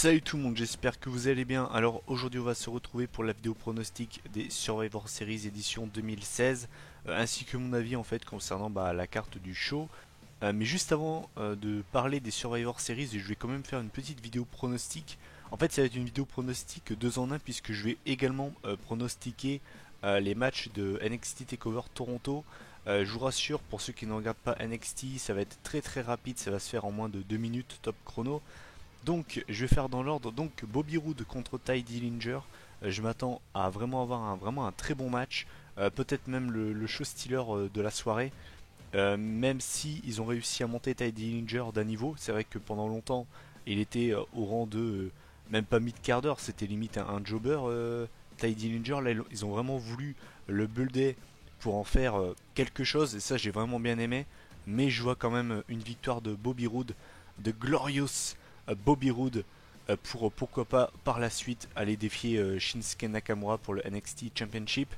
Salut tout le monde, j'espère que vous allez bien. Alors aujourd'hui on va se retrouver pour la vidéo pronostic des Survivor Series édition 2016 ainsi que mon avis en fait concernant la carte du show. Mais juste avant de parler des Survivor Series, je vais quand même faire une petite vidéo pronostic. En fait ça va être une vidéo pronostic 2 en 1 puisque je vais également pronostiquer les matchs de NXT TakeOver Toronto. Je vous rassure, pour ceux qui ne regardent pas NXT, ça va être très très rapide, ça va se faire en moins de 2 minutes top chrono. Donc je vais faire dans l'ordre. Donc Bobby Roode contre Ty Dillinger. Je m'attends à vraiment avoir vraiment un très bon match. Peut-être même le show stealer de la soirée. Même si ils ont réussi à monter Ty Dillinger d'un niveau. C'est vrai que pendant longtemps il était au rang de même pas mid-quart d'heure. C'était limite un jobber. Ty Dillinger. Là ils ont vraiment voulu le builder pour en faire quelque chose. Et ça j'ai vraiment bien aimé. Mais je vois quand même une victoire de Bobby Roode. De Glorious Bobby Roode pour pourquoi pas par la suite aller défier Shinsuke Nakamura pour le NXT Championship.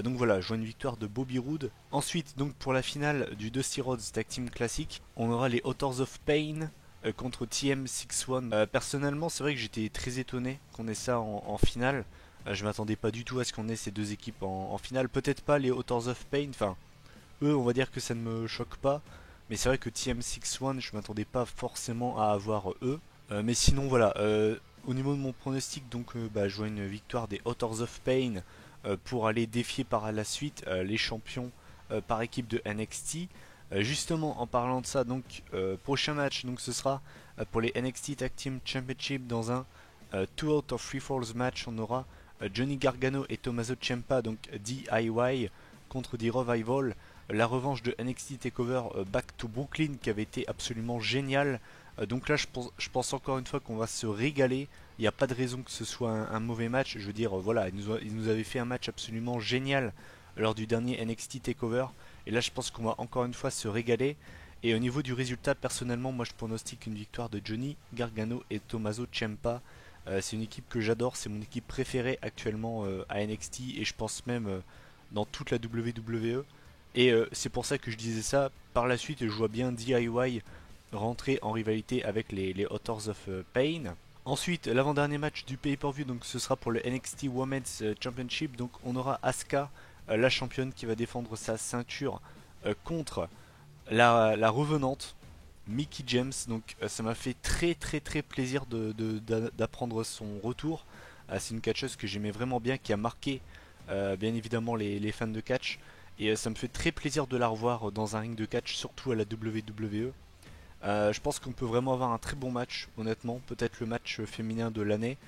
Donc voilà, je vois une victoire de Bobby Roode. Ensuite, donc pour la finale du Dusty Rhodes Tag Team Classic, on aura les Authors of Pain contre TM61. Personnellement, c'est vrai que j'étais très étonné qu'on ait ça en finale. Je m'attendais pas du tout à ce qu'on ait ces deux équipes en finale. Peut-être pas les Authors of Pain, enfin, eux, on va dire que ça ne me choque pas. Mais c'est vrai que TM61, je m'attendais pas forcément à avoir eux. Mais sinon, voilà. Au niveau de mon pronostic, donc, je vois une victoire des Authors of Pain pour aller défier par la suite les champions par équipe de NXT. Justement, en parlant de ça, donc, prochain match, donc, ce sera pour les NXT Tag Team Championship dans un 2 out of 3 falls match. On aura Johnny Gargano et Tommaso Ciampa, donc DIY, contre The Revival. La revanche de NXT TakeOver Back to Brooklyn qui avait été absolument géniale. Donc là, je pense encore une fois qu'on va se régaler. Il n'y a pas de raison que ce soit un mauvais match. Je veux dire, voilà, ils nous avaient fait un match absolument génial lors du dernier NXT TakeOver. Et là, je pense qu'on va encore une fois se régaler. Et au niveau du résultat, personnellement, moi je pronostique une victoire de Johnny Gargano et Tommaso Ciampa. C'est une équipe que j'adore, c'est mon équipe préférée actuellement à NXT et je pense même dans toute la WWE. Et c'est pour ça que je disais ça. Par la suite, je vois bien DIY rentrer en rivalité avec les Authors of Pain. Ensuite, l'avant-dernier match du pay-per-view, donc ce sera pour le NXT Women's Championship. Donc on aura Asuka, la championne, qui va défendre sa ceinture contre la revenante Mickey James. Donc ça m'a fait très très très plaisir d'apprendre son retour. C'est une catcheuse que j'aimais vraiment bien, qui a marqué bien évidemment les fans de catch. Et ça me fait très plaisir de la revoir dans un ring de catch, surtout à la WWE. Je pense qu'on peut vraiment avoir un très bon match, honnêtement. Peut-être le match féminin de l'année.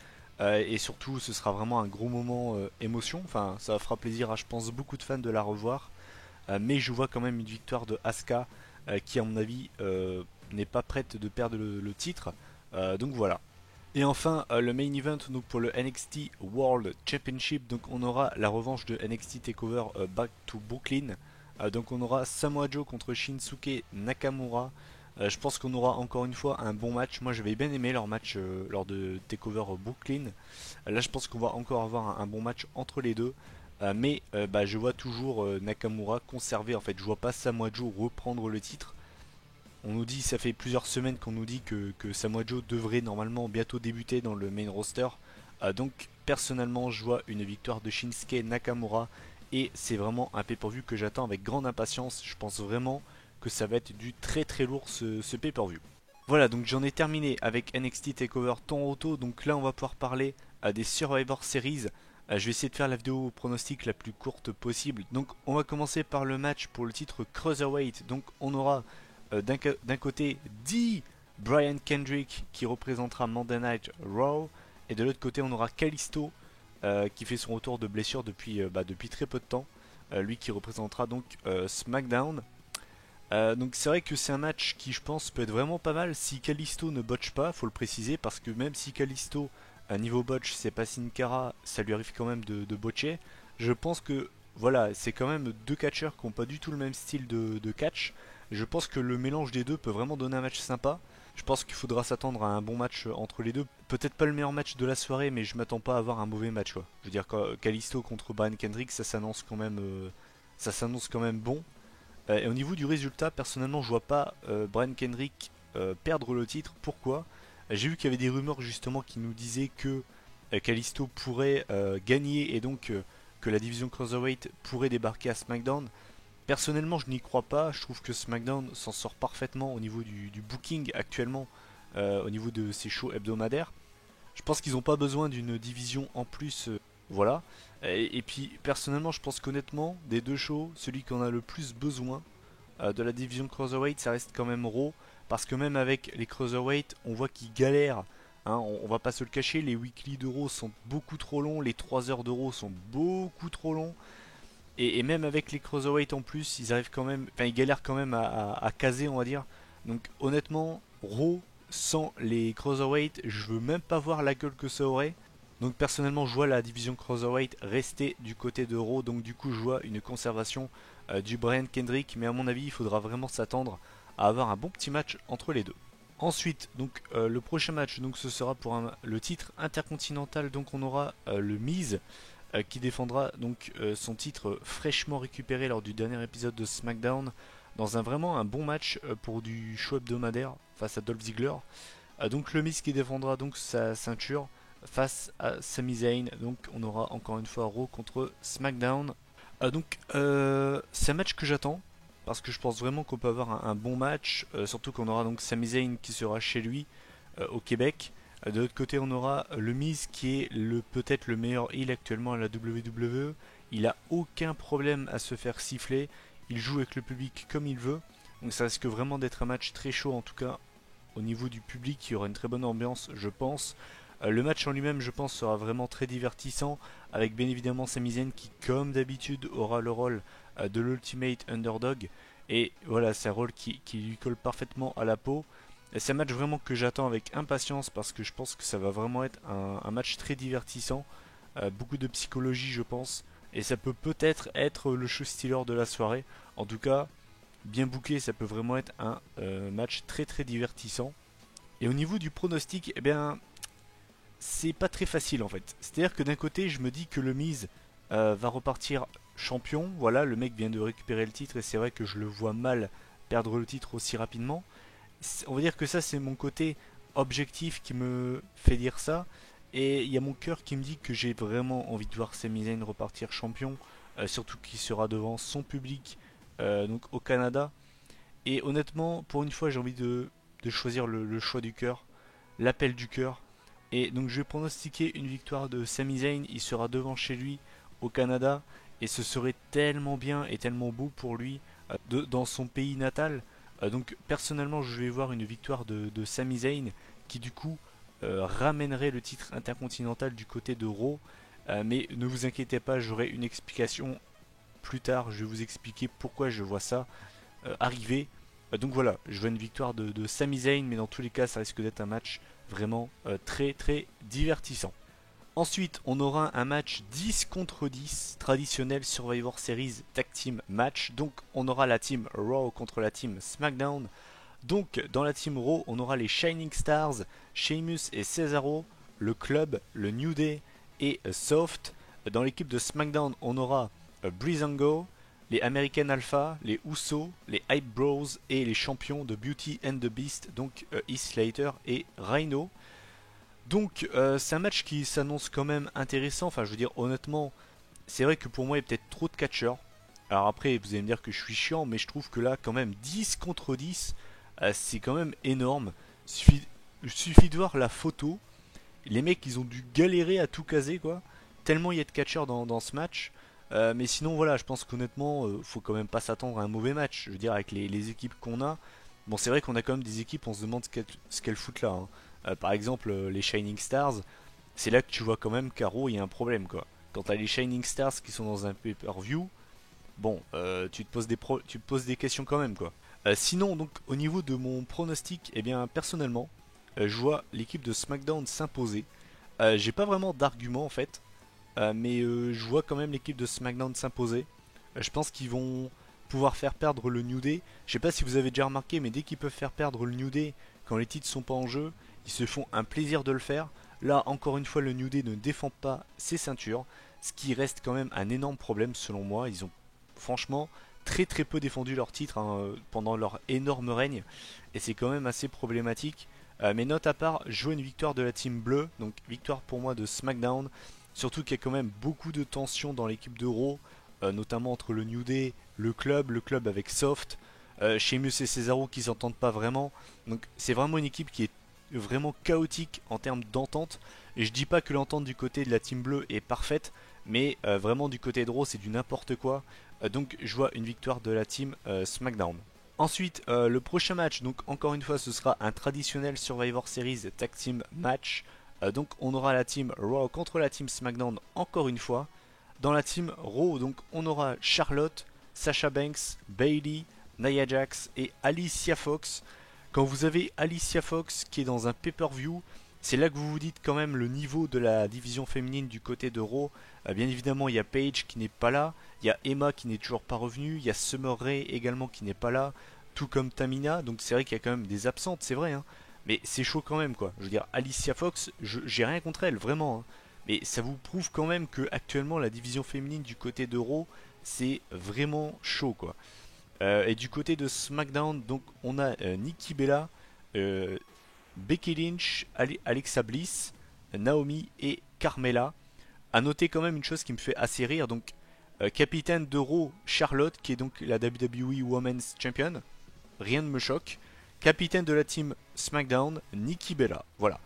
Et surtout, ce sera vraiment un gros moment émotion. Enfin, ça fera plaisir à, je pense, beaucoup de fans de la revoir. Mais je vois quand même une victoire de Asuka qui, à mon avis, n'est pas prête de perdre le titre. Donc voilà. Et enfin, le main event donc pour le NXT World Championship, donc on aura la revanche de NXT TakeOver Back to Brooklyn. Donc on aura Samoa Joe contre Shinsuke Nakamura. Je pense qu'on aura encore une fois un bon match. Moi j'avais bien aimé leur match lors de TakeOver Brooklyn. Là je pense qu'on va encore avoir un bon match entre les deux. Mais je vois toujours Nakamura conserver. En fait, je vois pas Samoa Joe reprendre le titre. On nous dit, ça fait plusieurs semaines qu'on nous dit que Samoa Joe devrait normalement bientôt débuter dans le main roster. Donc personnellement, je vois une victoire de Shinsuke Nakamura et c'est vraiment un pay-per-view que j'attends avec grande impatience. Je pense vraiment que ça va être du très très lourd ce pay-per-view. Voilà, donc j'en ai terminé avec NXT TakeOver Toronto. Donc là, on va pouvoir parler des Survivor Series. Je vais essayer de faire la vidéo pronostic la plus courte possible. Donc on va commencer par le match pour le titre Cruiserweight. Donc on aura d'un côté D. Brian Kendrick qui représentera Monday Night Raw. Et de l'autre côté, on aura Kalisto qui fait son retour de blessure depuis très peu de temps. Lui qui représentera donc SmackDown. Donc c'est vrai que c'est un match qui je pense peut être vraiment pas mal si Kalisto ne botche pas, faut le préciser, parce que même si Kalisto à niveau botch c'est pas Sin Cara, ça lui arrive quand même de botcher. Je pense que voilà, c'est quand même deux catcheurs qui n'ont pas du tout le même style de catch. Je pense que le mélange des deux peut vraiment donner un match sympa. Je pense qu'il faudra s'attendre à un bon match entre les deux. Peut-être pas le meilleur match de la soirée, mais je m'attends pas à avoir un mauvais match, quoi. Je veux dire, Kalisto contre Brian Kendrick, ça s'annonce quand même bon. Et au niveau du résultat, personnellement, je vois pas Brian Kendrick perdre le titre. Pourquoi? J'ai vu qu'il y avait des rumeurs justement qui nous disaient que Kalisto pourrait gagner et donc que la division Cruiserweight pourrait débarquer à SmackDown. Personnellement, je n'y crois pas. Je trouve que SmackDown s'en sort parfaitement au niveau du booking actuellement, au niveau de ses shows hebdomadaires. Je pense qu'ils n'ont pas besoin d'une division en plus. Voilà. Et puis, personnellement, je pense qu'honnêtement, des deux shows, celui qu'on a le plus besoin de la division Cruiserweight, ça reste quand même Raw. Parce que même avec les Cruiserweight, on voit qu'ils galèrent. Hein, on va pas se le cacher, les weekly d'Euro sont beaucoup trop longs, les 3 heures d'Euro sont beaucoup trop longs. Et même avec les Cruiserweight en plus, ils arrivent quand même, enfin ils galèrent quand même à caser, on va dire. Donc honnêtement, Raw sans les Cruiserweight, je veux même pas voir la gueule que ça aurait. Donc personnellement, je vois la division Cruiserweight rester du côté de Raw. Donc du coup, je vois une conservation du Brian Kendrick. Mais à mon avis, il faudra vraiment s'attendre à avoir un bon petit match entre les deux. Ensuite, donc le prochain match, donc ce sera pour le titre intercontinental. Donc on aura le Miz qui défendra donc son titre fraîchement récupéré lors du dernier épisode de SmackDown dans vraiment un bon match pour du show hebdomadaire face à Dolph Ziggler. Donc le Miz qui défendra donc sa ceinture face à Sami Zayn. Donc on aura encore une fois Raw contre SmackDown. C'est un match que j'attends parce que je pense vraiment qu'on peut avoir un bon match, surtout qu'on aura donc Sami Zayn qui sera chez lui au Québec. De l'autre côté, on aura le Miz qui est peut-être le meilleur heel actuellement à la WWE. Il a aucun problème à se faire siffler. Il joue avec le public comme il veut. Donc ça risque vraiment d'être un match très chaud en tout cas. Au niveau du public, il y aura une très bonne ambiance, je pense. Le match en lui-même, je pense, sera vraiment très divertissant. Avec bien évidemment Sami Zayn qui, comme d'habitude, aura le rôle de l'Ultimate Underdog. Et voilà, c'est un rôle qui lui colle parfaitement à la peau. C'est un match vraiment que j'attends avec impatience parce que je pense que ça va vraiment être un match très divertissant. Beaucoup de psychologie, je pense. Et ça peut peut-être être le show stealer de la soirée. En tout cas, bien booké, ça peut vraiment être un match très très divertissant. Et au niveau du pronostic, eh bien, c'est pas très facile en fait. C'est-à-dire que d'un côté, je me dis que le Miz va repartir champion. Voilà, le mec vient de récupérer le titre et c'est vrai que je le vois mal perdre le titre aussi rapidement. On va dire que ça, c'est mon côté objectif qui me fait dire ça. Et il y a mon cœur qui me dit que j'ai vraiment envie de voir Sami Zayn repartir champion, surtout qu'il sera devant son public donc au Canada. Et honnêtement, pour une fois, j'ai envie de choisir le choix du cœur, l'appel du cœur. Et donc je vais pronostiquer une victoire de Sami Zayn. Il sera devant chez lui au Canada. Et ce serait tellement bien et tellement beau pour lui dans son pays natal. Donc personnellement je vais voir une victoire de Sami Zayn qui du coup ramènerait le titre intercontinental du côté de Raw. Mais ne vous inquiétez pas, j'aurai une explication plus tard. Je vais vous expliquer pourquoi je vois ça arriver. Donc voilà, je vois une victoire de Sami Zayn, mais dans tous les cas ça risque d'être un match vraiment très très divertissant. Ensuite, on aura un match 10 contre 10, traditionnel Survivor Series Tag Team Match. Donc, on aura la team Raw contre la team SmackDown. Donc, dans la team Raw, on aura les Shining Stars, Sheamus et Cesaro, le club, le New Day et Soft. Dans l'équipe de SmackDown, on aura Breezango, les American Alpha, les Usos, les Hype Bros et les champions de Beauty and the Beast, donc Heath Slater et Rhino. Donc c'est un match qui s'annonce quand même intéressant. Enfin je veux dire honnêtement, c'est vrai que pour moi il y a peut-être trop de catcheurs. Alors après vous allez me dire que je suis chiant, mais je trouve que là quand même 10 contre 10, c'est quand même énorme. Il suffit de voir la photo. Les mecs ils ont dû galérer à tout caser quoi. Tellement il y a de catcheurs dans ce match. Mais sinon voilà, je pense qu'honnêtement, faut quand même pas s'attendre à un mauvais match. Je veux dire avec les équipes qu'on a. Bon c'est vrai qu'on a quand même des équipes, on se demande ce qu'elles foutent là. Hein. Par exemple, les Shining Stars, c'est là que tu vois quand même qu'Arrow il y a un problème quoi. Quand t'as les Shining Stars qui sont dans un pay-per-view, bon, tu te poses des questions quand même quoi. Sinon, donc au niveau de mon pronostic, eh bien personnellement, je vois l'équipe de SmackDown s'imposer. J'ai pas vraiment d'argument en fait, mais je vois quand même l'équipe de SmackDown s'imposer. Je pense qu'ils vont pouvoir faire perdre le New Day. Je sais pas si vous avez déjà remarqué, mais dès qu'ils peuvent faire perdre le New Day quand les titres sont pas en jeu, ils se font un plaisir de le faire. Là, encore une fois, le New Day ne défend pas ses ceintures, ce qui reste quand même un énorme problème selon moi. Ils ont franchement très très peu défendu leur titre hein, pendant leur énorme règne, et c'est quand même assez problématique. Mais note à part, je vois une victoire de la team bleue, donc victoire pour moi de SmackDown. Surtout qu'il y a quand même beaucoup de tension dans l'équipe de Raw, notamment entre le New Day, le club avec Soft, Sheamus et Cesaro qui s'entendent pas vraiment. Donc c'est vraiment une équipe qui est vraiment chaotique en termes d'entente. Et je dis pas que l'entente du côté de la team bleue est parfaite, mais vraiment du côté de Raw c'est du n'importe quoi. Donc je vois une victoire de la team SmackDown. Ensuite, le prochain match, donc encore une fois, ce sera un traditionnel Survivor Series Tag Team Match. Donc on aura la team Raw contre la team SmackDown encore une fois. Dans la team Raw, donc on aura Charlotte, Sasha Banks, Bayley, Nia Jax et Alicia Fox. Quand vous avez Alicia Fox qui est dans un pay-per-view, c'est là que vous vous dites quand même le niveau de la division féminine du côté de Raw. Bien évidemment, il y a Paige qui n'est pas là, il y a Emma qui n'est toujours pas revenue, il y a Summer Rae également qui n'est pas là, tout comme Tamina. Donc c'est vrai qu'il y a quand même des absentes, c'est vrai, hein. Mais c'est chaud quand même, quoi. Je veux dire, Alicia Fox, j'ai rien contre elle, vraiment, hein. Mais ça vous prouve quand même que actuellement la division féminine du côté de Raw, c'est vraiment chaud, quoi. Et du côté de SmackDown, donc on a Nikki Bella, euh, Becky Lynch, Alexa Bliss, Naomi et Carmella. À noter quand même une chose qui me fait assez rire, donc capitaine d'Euro Charlotte, qui est donc la WWE Women's Champion, rien ne me choque. Capitaine de la team SmackDown, Nikki Bella. Voilà.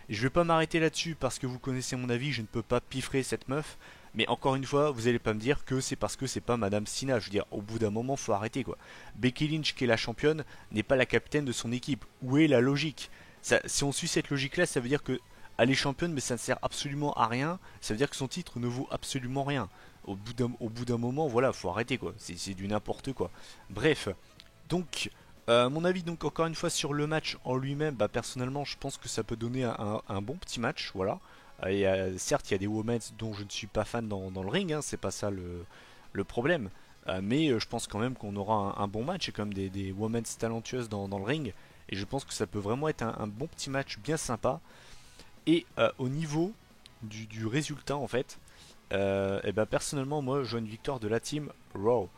Je vais pas m'arrêter là-dessus parce que vous connaissez mon avis, je ne peux pas piffrer cette meuf. Mais encore une fois, vous allez pas me dire que c'est parce que c'est pas Madame Sina. Je veux dire, au bout d'un moment, faut arrêter quoi. Becky Lynch, qui est la championne, n'est pas la capitaine de son équipe. Où est la logique? Si on suit cette logique-là, ça veut dire que elle est championne, mais ça ne sert absolument à rien. Ça veut dire que son titre ne vaut absolument rien. Au bout d'un moment, voilà, faut arrêter quoi. C'est du n'importe quoi. Bref, donc mon avis donc encore une fois sur le match en lui-même, bah, personnellement je pense que ça peut donner un bon petit match, voilà. Certes il y a des women's dont je ne suis pas fan dans le ring, hein, c'est pas ça le problème. Mais je pense quand même qu'on aura un bon match et comme des women's talentueuses dans le ring. Et je pense que ça peut vraiment être un bon petit match bien sympa. Et au niveau du résultat en fait, et ben personnellement moi je vois une victoire de la team Raw.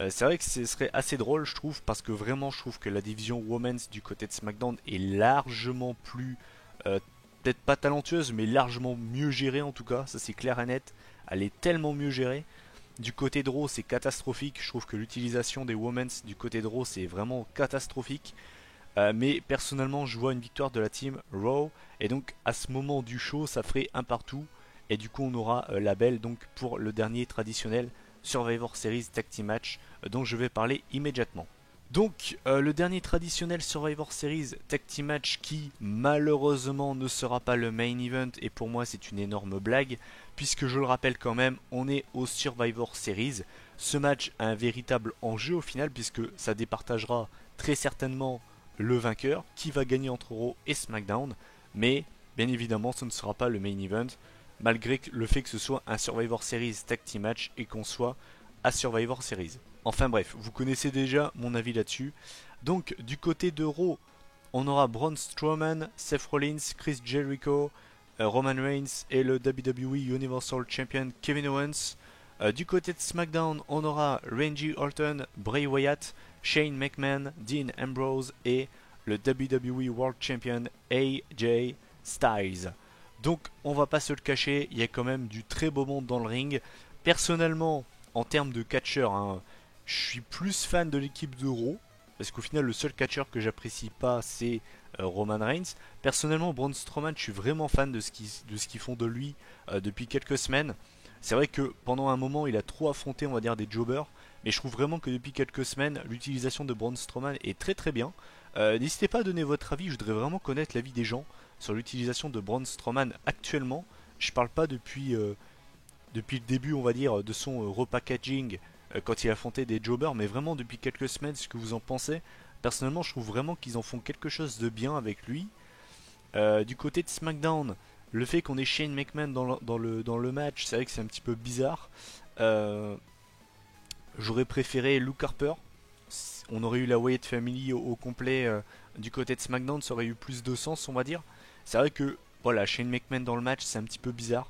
C'est vrai que ce serait assez drôle, je trouve, parce que vraiment, je trouve que la division Women's du côté de SmackDown est largement plus, peut-être pas talentueuse, mais largement mieux gérée en tout cas. Ça, c'est clair et net. Elle est tellement mieux gérée. Du côté de Raw, c'est catastrophique. Je trouve que l'utilisation des Women's du côté de Raw, c'est vraiment catastrophique. Mais personnellement, je vois une victoire de la team Raw. Et donc, à ce moment du show, ça ferait un partout. Et du coup, on aura la belle donc pour le dernier traditionnel Survivor Series Tag Team Match dont je vais parler immédiatement. Donc le dernier traditionnel Survivor Series Tag Team Match qui malheureusement ne sera pas le main event et pour moi c'est une énorme blague puisque je le rappelle quand même on est au Survivor Series. Ce match a un véritable enjeu au final puisque ça départagera très certainement le vainqueur qui va gagner entre Raw et SmackDown mais bien évidemment ce ne sera pas le main event malgré le fait que ce soit un Survivor Series Tag Team Match et qu'on soit à Survivor Series. Enfin bref, vous connaissez déjà mon avis là-dessus. Donc du côté de Raw, on aura Braun Strowman, Seth Rollins, Chris Jericho, Roman Reigns et le WWE Universal Champion Kevin Owens. Du côté de SmackDown, on aura Randy Orton, Bray Wyatt, Shane McMahon, Dean Ambrose et le WWE World Champion AJ Styles. Donc on va pas se le cacher, il y a quand même du très beau monde dans le ring. Personnellement, en termes de catcheur, hein, je suis plus fan de l'équipe de Raw. Parce qu'au final, le seul catcheur que j'apprécie pas, c'est Roman Reigns. Personnellement, Braun Strowman, je suis vraiment fan de ce qu'ils font de lui depuis quelques semaines. C'est vrai que pendant un moment, il a trop affronté, on va dire, des jobbers. Mais je trouve vraiment que depuis quelques semaines, l'utilisation de Braun Strowman est très très bien. N'hésitez pas à donner votre avis, je voudrais vraiment connaître l'avis des gens sur l'utilisation de Braun Strowman actuellement. Je parle pas depuis le début, on va dire, de son repackaging quand il affrontait des jobbers, mais vraiment depuis quelques semaines, ce que vous en pensez. Personnellement, je trouve vraiment qu'ils en font quelque chose de bien avec lui. Du côté de SmackDown, le fait qu'on ait Shane McMahon dans le match, c'est vrai que c'est un petit peu bizarre. J'aurais préféré Luke Harper. On aurait eu la Wyatt Family au complet du côté de SmackDown, ça aurait eu plus de sens, on va dire. C'est vrai que voilà, Shane McMahon dans le match, c'est un petit peu bizarre.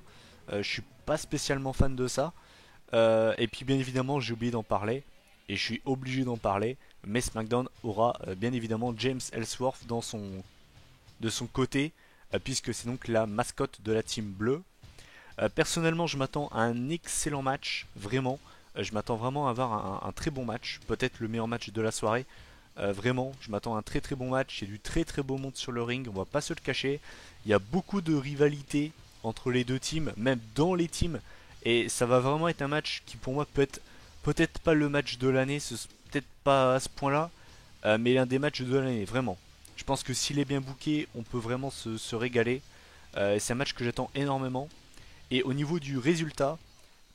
Je suis pas spécialement fan de ça. Et puis bien évidemment, j'ai oublié d'en parler. Et je suis obligé d'en parler. Mais SmackDown aura bien évidemment James Ellsworth de son côté, puisque c'est donc la mascotte de la team bleue. Personnellement, je m'attends à un excellent match, vraiment. Je m'attends vraiment à avoir un très bon match, peut-être le meilleur match de la soirée. Vraiment, je m'attends à un très très bon match. Il y a du très très beau monde sur le ring, on va pas se le cacher. Il y a beaucoup de rivalité entre les deux teams, même dans les teams. Et ça va vraiment être un match qui pour moi peut-être pas le match de l'année, peut-être pas à ce point-là, mais l'un des matchs de l'année, vraiment. Je pense que s'il est bien booké, on peut vraiment se régaler. C'est un match que j'attends énormément. Et au niveau du résultat,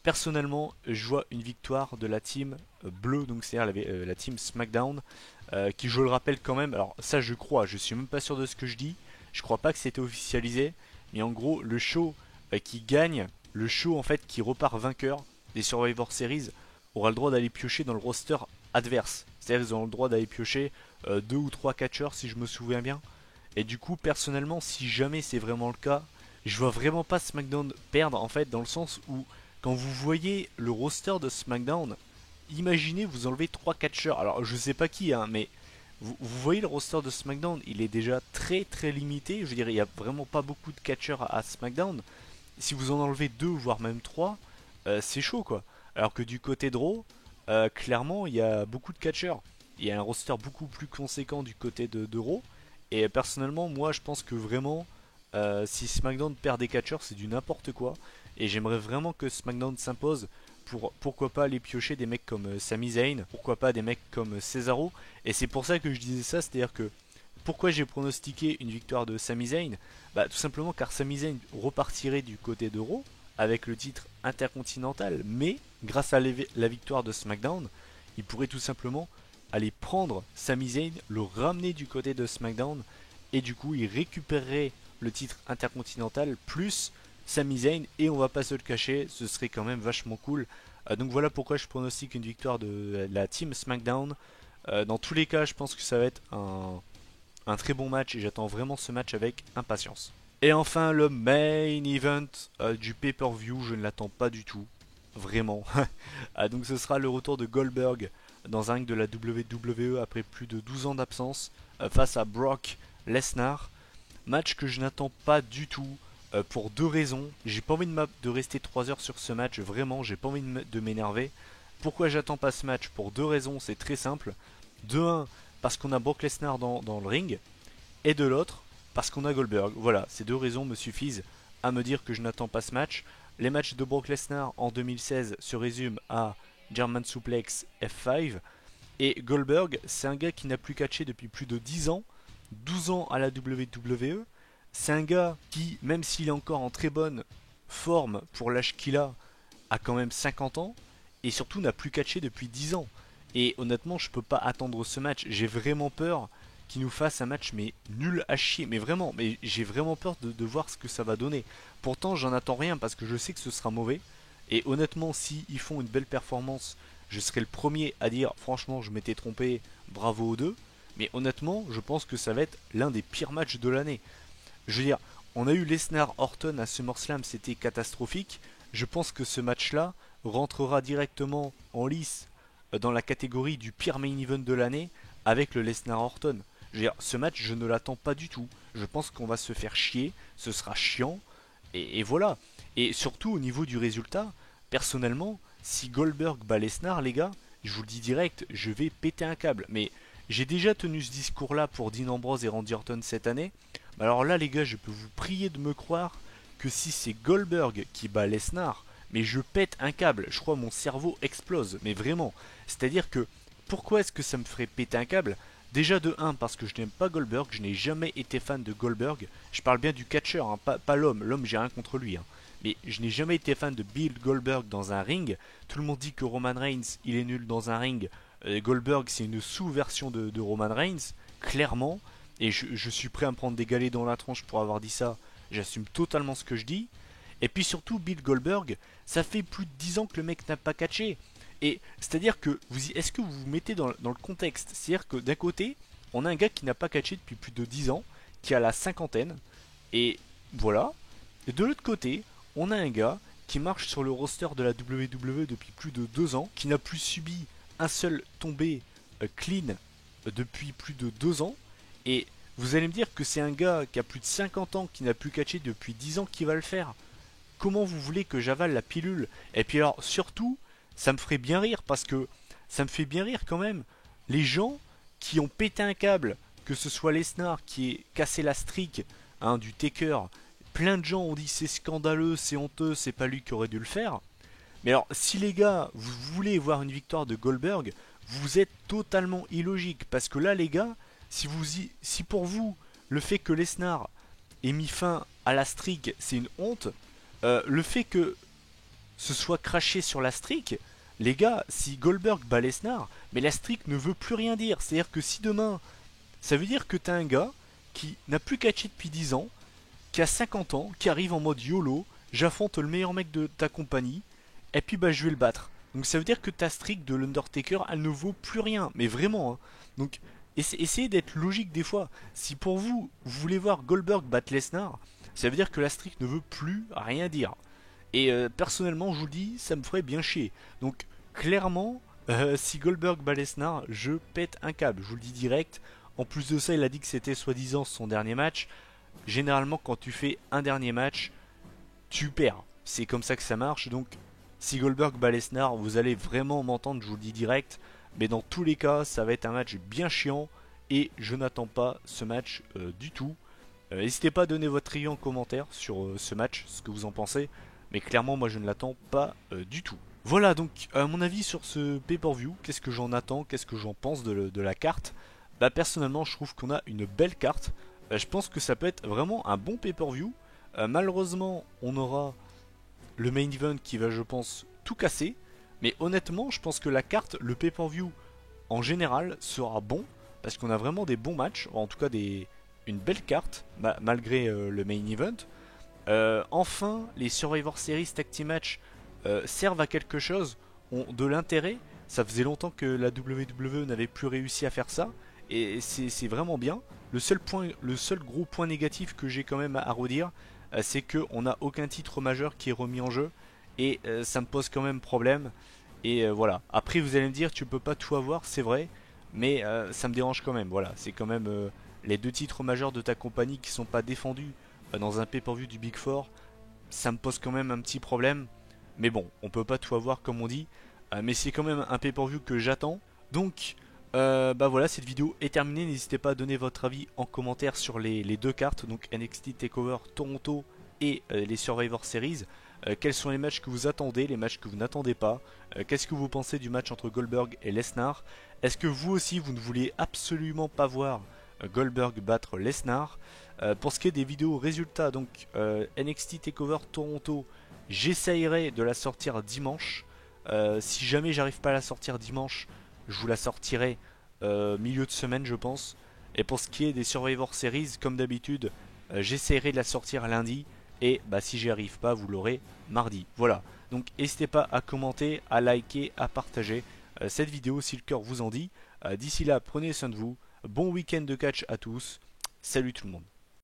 personnellement, je vois une victoire de la team bleue, donc c'est-à-dire la team SmackDown, qui, je le rappelle quand même, alors ça je crois, je suis même pas sûr de ce que je dis, je crois pas que c'était officialisé, mais en gros, le show qui gagne, le show en fait qui repart vainqueur des Survivor Series, aura le droit d'aller piocher dans le roster adverse. C'est-à-dire qu'ils auront le droit d'aller piocher 2 ou 3 catcheurs si je me souviens bien. Et du coup, personnellement, si jamais c'est vraiment le cas, je vois vraiment pas SmackDown perdre en fait, dans le sens où quand vous voyez le roster de SmackDown, imaginez vous enlevez 3 catcheurs. Alors je sais pas qui, hein, mais vous voyez le roster de SmackDown, il est déjà très très limité. Je veux dire, il n'y a vraiment pas beaucoup de catcheurs à SmackDown. Si vous en enlevez 2 voire même 3, c'est chaud quoi. Alors que du côté de Raw, clairement il y a beaucoup de catcheurs. Il y a un roster beaucoup plus conséquent du côté de Raw. Et personnellement, moi je pense que vraiment, si SmackDown perd des catcheurs, c'est du n'importe quoi. Et j'aimerais vraiment que SmackDown s'impose pour pourquoi pas aller piocher des mecs comme Sami Zayn, pourquoi pas des mecs comme Cesaro. Et c'est pour ça que je disais ça, c'est-à-dire que pourquoi j'ai pronostiqué une victoire de Sami Zayn, bah tout simplement car Sami Zayn repartirait du côté de Raw avec le titre intercontinental, mais grâce à la victoire de SmackDown, il pourrait tout simplement aller prendre Sami Zayn, le ramener du côté de SmackDown, et du coup il récupérerait le titre intercontinental plus Sami Zayn, et on va pas se le cacher, ce serait quand même vachement cool. Donc voilà pourquoi je pronostique une victoire de la team SmackDown. Dans tous les cas, je pense que ça va être un très bon match et j'attends vraiment ce match avec impatience. Et enfin, le main event du pay-per-view, je ne l'attends pas du tout, vraiment. Donc ce sera le retour de Goldberg dans un ring de la WWE après plus de 12 ans d'absence face à Brock Lesnar. Match que je n'attends pas du tout pour 2 raisons. J'ai pas envie de rester 3 heures sur ce match, vraiment, j'ai pas envie de m'énerver. Pourquoi j'attends pas ce match? Pour 2 raisons, c'est très simple. De un, parce qu'on a Brock Lesnar dans le ring, et de l'autre, parce qu'on a Goldberg. Voilà, ces 2 raisons me suffisent à me dire que je n'attends pas ce match. Les matchs de Brock Lesnar en 2016 se résument à German Suplex F5. Et Goldberg, c'est un gars qui n'a plus catché depuis plus de 10 ans, 12 ans à la WWE. C'est un gars qui, même s'il est encore en très bonne forme pour l'âge qu'il a quand même 50 ans, et surtout n'a plus catché depuis 10 ans. Et honnêtement, je peux pas attendre ce match. J'ai vraiment peur qu'il nous fasse un match mais nul à chier. Mais vraiment, mais j'ai vraiment peur de voir ce que ça va donner. Pourtant, j'en attends rien parce que je sais que ce sera mauvais. Et honnêtement, si ils font une belle performance, je serai le premier à dire franchement, je m'étais trompé, bravo aux deux. Mais honnêtement, je pense que ça va être l'un des pires matchs de l'année. Je veux dire, on a eu Lesnar Orton à SummerSlam, c'était catastrophique. Je pense que ce match-là rentrera directement en lice dans la catégorie du pire main event de l'année avec le Lesnar Orton. Je veux dire, ce match, je ne l'attends pas du tout. Je pense qu'on va se faire chier, ce sera chiant, et voilà. Et surtout au niveau du résultat, personnellement, si Goldberg bat Lesnar, les gars, je vous le dis direct, je vais péter un câble. Mais j'ai déjà tenu ce discours-là pour Dean Ambrose et Randy Orton cette année. Alors là, les gars, je peux vous prier de me croire que si c'est Goldberg qui bat Lesnar, mais je pète un câble, je crois mon cerveau explose, mais vraiment. C'est-à-dire que, pourquoi est-ce que ça me ferait péter un câble? Déjà de 1, parce que je n'aime pas Goldberg, je n'ai jamais été fan de Goldberg. Je parle bien du catcheur, hein, pas l'homme, l'homme j'ai rien contre lui. Hein. Mais je n'ai jamais été fan de Bill Goldberg dans un ring. Tout le monde dit que Roman Reigns, il est nul dans un ring. Goldberg, c'est une sous-version de Roman Reigns, clairement. Et je suis prêt à me prendre des galets dans la tronche pour avoir dit ça. J'assume totalement ce que je dis. Et puis surtout, Bill Goldberg, ça fait plus de 10 ans que le mec n'a pas catché. Et c'est-à-dire que, est-ce que vous vous mettez dans le contexte? C'est-à-dire que d'un côté, on a un gars qui n'a pas catché depuis plus de 10 ans, qui a la cinquantaine, et voilà. Et de l'autre côté, on a un gars qui marche sur le roster de la WWE depuis plus de 2 ans, qui n'a plus subi un seul tombé clean depuis plus de 2 ans, et Vous allez me dire que c'est un gars qui a plus de 50 ans, qui n'a plus catché depuis 10 ans, qui va le faire. Comment vous voulez que j'avale la pilule? Et puis alors, surtout, ça me ferait bien rire, parce que ça me fait bien rire quand même. Les gens qui ont pété un câble, que ce soit Lesnar qui ait cassé la streak du Taker, plein de gens ont dit c'est scandaleux, c'est honteux, c'est pas lui qui aurait dû le faire. Mais alors, si les gars, vous voulez voir une victoire de Goldberg, vous êtes totalement illogique. Parce que là, les gars, si pour vous, le fait que Lesnar ait mis fin à la streak, c'est une honte, le fait que ce soit craché sur la streak, les gars, si Goldberg bat Lesnar, mais la streak ne veut plus rien dire. C'est-à-dire que si demain, ça veut dire que t'as un gars qui n'a plus catché depuis 10 ans, qui a 50 ans, qui arrive en mode YOLO, j'affronte le meilleur mec de ta compagnie, et puis bah je vais le battre. Donc ça veut dire que ta streak de l'Undertaker, elle ne vaut plus rien, mais vraiment. Hein. Donc essayez d'être logique des fois. Si pour vous, vous voulez voir Goldberg battre Lesnar, ça veut dire que la streak ne veut plus rien dire. Et personnellement, je vous le dis, ça me ferait bien chier. Donc clairement, si Goldberg bat Lesnar, je pète un câble, je vous le dis direct. En plus de ça, il a dit que c'était soi-disant son dernier match. Généralement, quand tu fais un dernier match, tu perds. C'est comme ça que ça marche. Donc, si Goldberg bat Lesnar, vous allez vraiment m'entendre, je vous le dis direct. Mais dans tous les cas, ça va être un match bien chiant. Et je n'attends pas ce match du tout. N'hésitez pas à donner votre avis en commentaire sur ce match, ce que vous en pensez. Mais clairement, moi, je ne l'attends pas du tout. Voilà donc mon avis sur ce pay-per-view. Qu'est-ce que j'en attends? Qu'est-ce que j'en pense de la carte? Bah, personnellement, je trouve qu'on a une belle carte. Je pense que ça peut être vraiment un bon pay-per-view. Malheureusement, on aura le main event qui va, je pense, tout casser. Mais honnêtement, je pense que la carte, le pay-per-view en général, sera bon. Parce qu'on a vraiment des bons matchs. En tout cas, une belle carte, malgré le main event. Enfin, les Survivor Series Tag Team Match servent à quelque chose, ont de l'intérêt. Ça faisait longtemps que la WWE n'avait plus réussi à faire ça. Et c'est vraiment bien. Le seul gros point négatif que j'ai quand même à redire, c'est qu'on n'a aucun titre majeur qui est remis en jeu. Et ça me pose quand même problème. Et voilà. Après, vous allez me dire, tu peux pas tout avoir, c'est vrai. Mais ça me dérange quand même. Voilà. C'est quand même les deux titres majeurs de ta compagnie qui sont pas défendus dans un pay-per-view du Big Four. Ça me pose quand même un petit problème. Mais bon, on peut pas tout avoir comme on dit. Mais c'est quand même un pay-per-view que j'attends. Donc, bah voilà, cette vidéo est terminée. N'hésitez pas à donner votre avis en commentaire sur les deux cartes, donc NXT TakeOver Toronto et les Survivor Series. Quels sont les matchs que vous attendez, les matchs que vous n'attendez pas? Qu'est-ce que vous pensez du match entre Goldberg et Lesnar? Est-ce que vous aussi vous ne voulez absolument pas voir Goldberg battre Lesnar? Pour ce qui est des vidéos résultats, donc NXT TakeOver Toronto, j'essayerai de la sortir dimanche. Si jamais j'arrive pas à la sortir dimanche, je vous la sortirai milieu de semaine, je pense. Et pour ce qui est des Survivor Series, comme d'habitude, j'essaierai de la sortir lundi. Et bah, si j'y arrive pas, vous l'aurez mardi. Voilà. Donc n'hésitez pas à commenter, à liker, à partager cette vidéo si le cœur vous en dit. D'ici là, prenez soin de vous. Bon week-end de catch à tous. Salut tout le monde.